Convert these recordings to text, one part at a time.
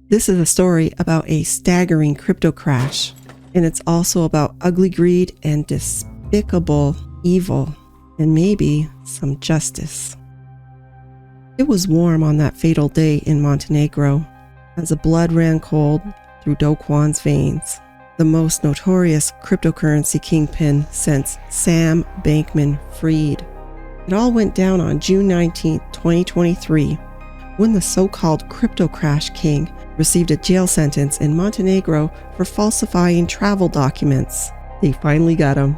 This is a story about a staggering crypto crash, and it's also about ugly greed and despicable evil, and maybe some justice. It was warm on that fatal day in Montenegro, as the blood ran cold through Do Kwon's veins, the most notorious cryptocurrency kingpin since Sam Bankman-Fried. It all went down on June 19, 2023, when the so-called crypto crash king received a jail sentence in Montenegro for falsifying travel documents. They finally got him.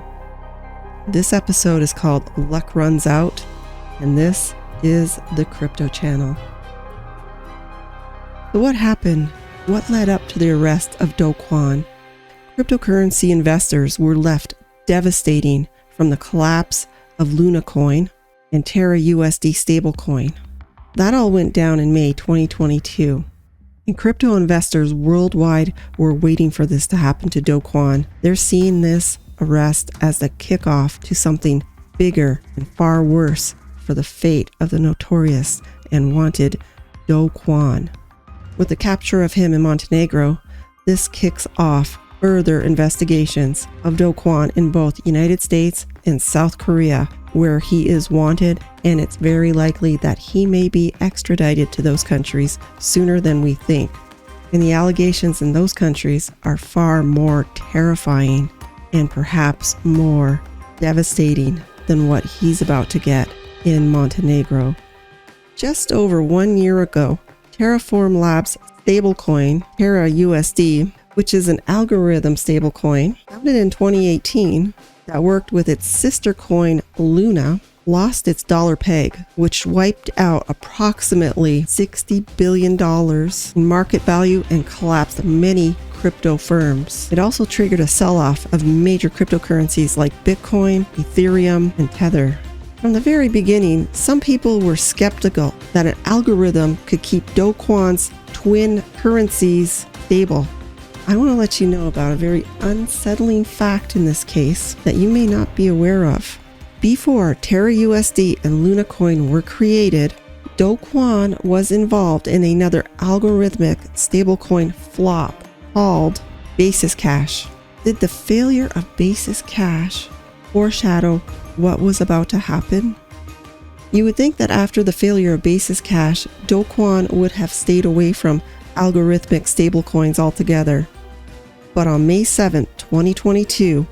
This episode is called Luck Runs Out, and this is the Crypto Channel. So what happened? What led up to the arrest of Do Kwon? Cryptocurrency investors were left devastating from the collapse of Luna coin and Terra USD stablecoin. That all went down in May 2022. And crypto investors worldwide were waiting for this to happen to Do Kwon. They're seeing this arrest as the kickoff to something bigger and far worse for the fate of the notorious and wanted Do Kwon. With the capture of him in Montenegro, this kicks off further investigations of Do Kwon in both United States and South Korea, where he is wanted, and it's very likely that he may be extradited to those countries sooner than we think. And the allegations in those countries are far more terrifying and perhaps more devastating than what he's about to get in Montenegro. Just over 1 year ago, Terraform Labs stablecoin, Terra USD, which is an algorithm stablecoin founded in 2018 that worked with its sister coin Luna, lost its dollar peg, which wiped out approximately $60 billion in market value and collapsed many crypto firms. It also triggered a sell-off of major cryptocurrencies like Bitcoin, Ethereum, and Tether. From the very beginning, some people were skeptical that an algorithm could keep Do Kwon's twin currencies stable. I want to let you know about a very unsettling fact in this case that you may not be aware of. Before Terra USD and Luna coin were created, Do Kwon was involved in another algorithmic stablecoin flop called Basis Cash. Did the failure of Basis Cash foreshadow what was about to happen? You would think that after the failure of Basis Cash, Do Kwon would have stayed away from algorithmic stablecoins altogether. But on May 7, 2022,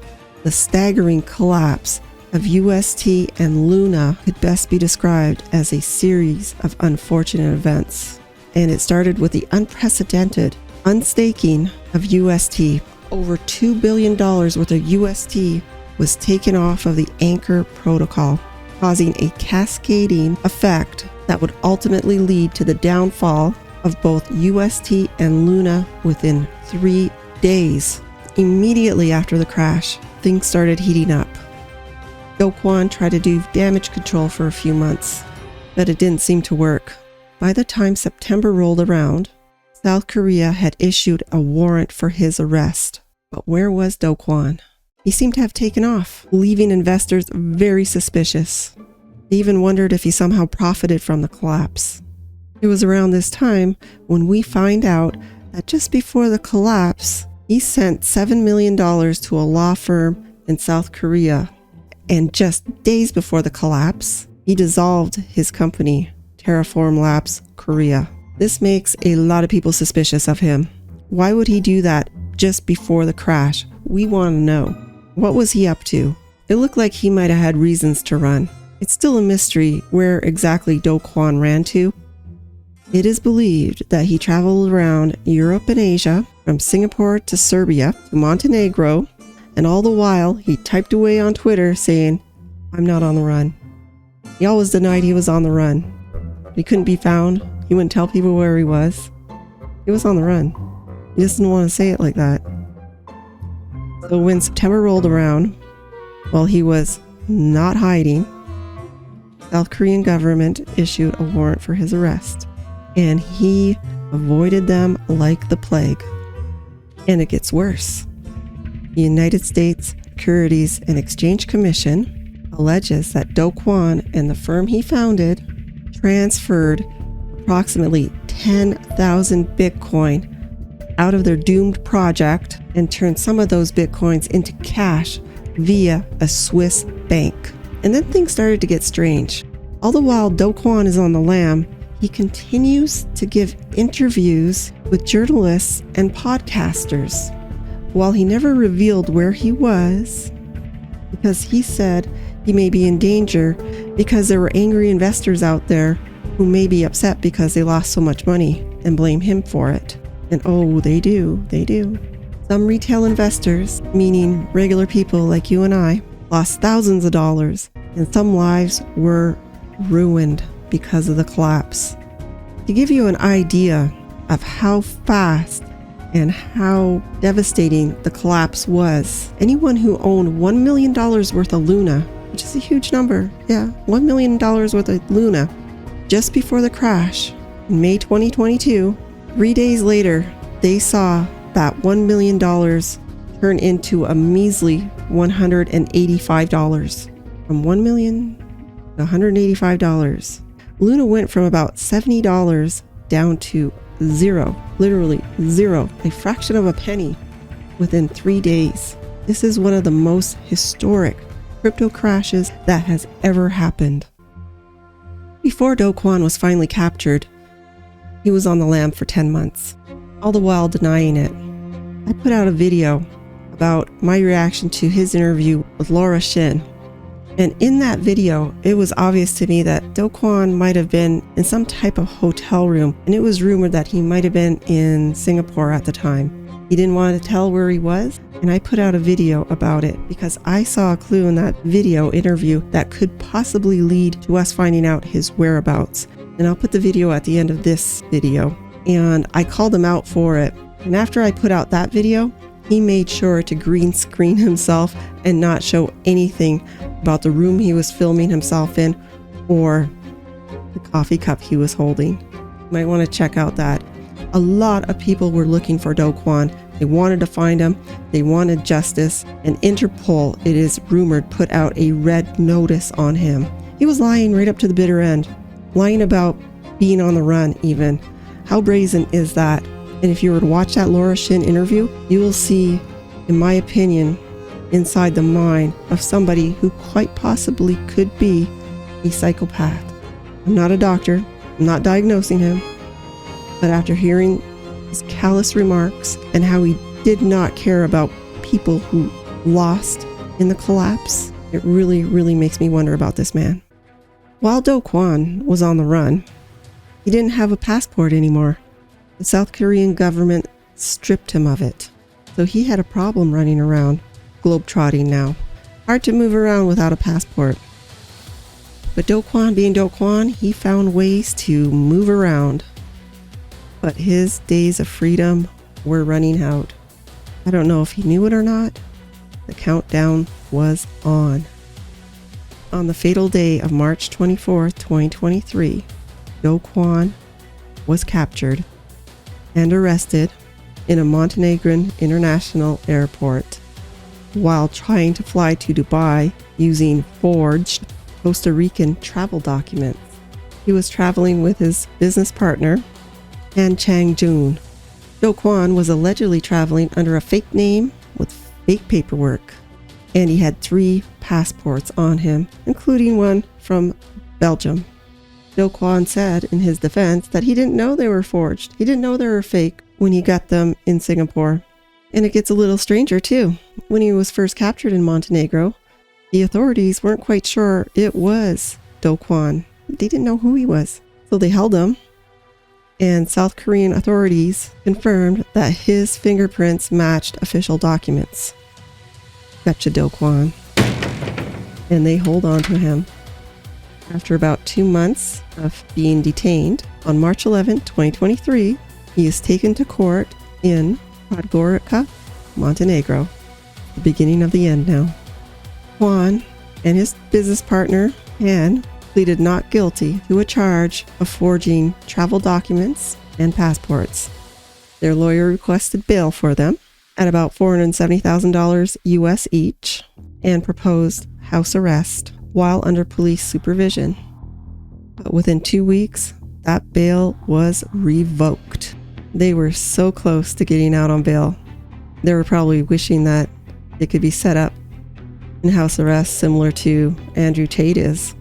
the staggering collapse of UST and Luna could best be described as a series of unfortunate events. And it started with the unprecedented unstaking of UST. Over $2 billion worth of UST was taken off of the Anchor protocol, causing a cascading effect that would ultimately lead to the downfall of both UST and Luna within 3 days. Immediately after the crash, things started heating up. Do Kwon tried to do damage control for a few months, but it didn't seem to work. By the time September rolled around, South Korea had issued a warrant for his arrest. But where was Do Kwon? He seemed to have taken off, leaving investors very suspicious. They even wondered if he somehow profited from the collapse. It was around this time when we find out that just before the collapse, he sent $7 million to a law firm in South Korea. And just days before the collapse, he dissolved his company, Terraform Labs Korea. This makes a lot of people suspicious of him. Why would he do that just before the crash? We want to know. What was he up to? It looked like he might have had reasons to run. It's still a mystery where exactly Do Kwon ran to. It is believed that he traveled around Europe and Asia, from Singapore to Serbia to Montenegro, and all the while he typed away on Twitter saying, "I'm not on the run." He always denied he was on the run. He couldn't be found. He wouldn't tell people where he was. He was on the run. He just didn't want to say it like that. So when September rolled around, while he was not hiding, South Korean government issued a warrant for his arrest, and he avoided them like the plague. And it gets worse. The United States Securities and Exchange Commission alleges that Do Kwon and the firm he founded transferred approximately 10,000 Bitcoin out of their doomed project and turned some of those Bitcoins into cash via a Swiss bank. And then things started to get strange. All the while Do Kwon is on the lam, he continues to give interviews with journalists and podcasters. While he never revealed where he was, because he said he may be in danger because there were angry investors out there who may be upset because they lost so much money and blame him for it. And oh, they do. Some retail investors, meaning regular people like you and I, lost thousands of dollars, and some lives were ruined because of the collapse. To give you an idea of how fast and how devastating the collapse was, anyone who owned $1 million worth of Luna, which is a huge number, $1 million worth of Luna, just before the crash in May 2022, 3 days later, they saw that $1 million turn into a measly $185. From $1 million to $185. Luna went from about $70 down to zero, literally zero, a fraction of a penny within 3 days. This is one of the most historic crypto crashes that has ever happened. Before Do Kwon was finally captured, he was on the lam for 10 months, all the while denying it. I put out a video about my reaction to his interview with Laura Shin. And in that video, it was obvious to me that Do Kwon might have been in some type of hotel room, and it was rumored that he might have been in Singapore at the time. He didn't want to tell where he was, and I put out a video about it because I saw a clue in that video interview that could possibly lead to us finding out his whereabouts. And I'll put the video at the end of this video. And I called him out for it. And after I put out that video, he made sure to green screen himself and not show anything about the room he was filming himself in or the coffee cup he was holding. You might want to check out that. A lot of people were looking for Do Kwon. They wanted to find him. They wanted justice. And Interpol, it is rumored, put out a red notice on him. He was lying right up to the bitter end, lying about being on the run even. How brazen is that? And if you were to watch that Laura Shin interview, you will see, in my opinion, inside the mind of somebody who quite possibly could be a psychopath. I'm not a doctor. I'm not diagnosing him. But after hearing his callous remarks and how he did not care about people who lost in the collapse, it really, really makes me wonder about this man. While Do Kwon was on the run, he didn't have a passport anymore. The South Korean government stripped him of it. So he had a problem running around, globetrotting now. Hard to move around without a passport. But Do Kwon, being Do Kwon, he found ways to move around. But his days of freedom were running out. I don't know if he knew it or not. The countdown was on. On the fatal day of March 24th, 2023, Do Kwon was captured and arrested in a Montenegrin international airport while trying to fly to Dubai using forged Costa Rican travel documents. He was traveling with his business partner, Han Chang-jun. Do Kwon was allegedly traveling under a fake name with fake paperwork, and he had 3 passports on him, including one from Belgium. Do Kwon said in his defense that he didn't know they were forged. He didn't know they were fake when he got them in Singapore. And it gets a little stranger too. When he was first captured in Montenegro, the authorities weren't quite sure it was Do Kwon. They didn't know who he was. So they held him, and South Korean authorities confirmed that his fingerprints matched official documents. Gotcha, Do Kwon. And they hold on to him. After about 2 months of being detained, on March 11, 2023, he is taken to court in Podgorica, Montenegro. The beginning of the end now. Kwon and his business partner, Han, pleaded not guilty to a charge of forging travel documents and passports. Their lawyer requested bail for them at about $470,000 US each and proposed house arrest while under police supervision. But within 2 weeks, that bail was revoked. They were so close to getting out on bail. They were probably wishing that it could be set up in house arrest similar to Andrew Tate is.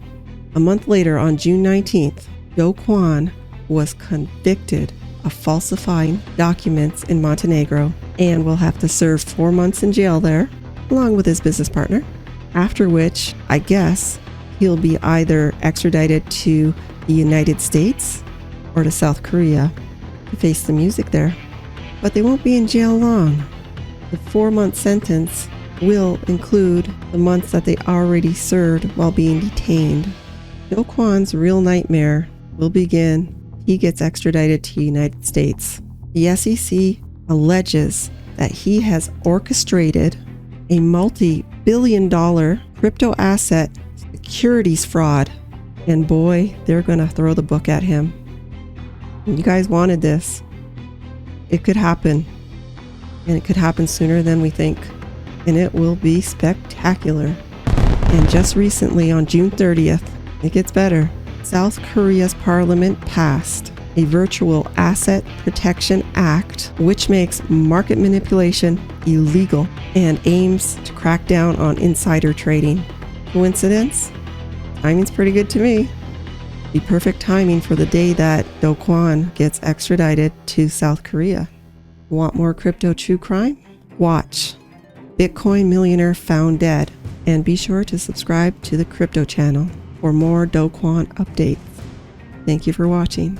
A month later, on June 19th, Do Kwon was convicted of falsifying documents in Montenegro and will have to serve 4 months in jail there, along with his business partner, after which, I guess, he'll be either extradited to the United States or to South Korea to face the music there. But they won't be in jail long. The 4-month sentence will include the months that they already served while being detained. Do Kwon's real nightmare will begin. He gets extradited to the United States. The SEC alleges that he has orchestrated a multi-billion-dollar crypto asset securities fraud. And boy, they're going to throw the book at him. You guys wanted this. It could happen. And it could happen sooner than we think. And it will be spectacular. And just recently, on June 30th, it gets better. South Korea's parliament passed a Virtual Asset Protection Act, which makes market manipulation illegal and aims to crack down on insider trading. Coincidence? Timing's pretty good to me. The perfect timing for the day that Do Kwon gets extradited to South Korea. Want more crypto true crime? Watch Bitcoin Millionaire Found Dead, and be sure to subscribe to the Crypto channel for more Do Kwon updates. Thank you for watching.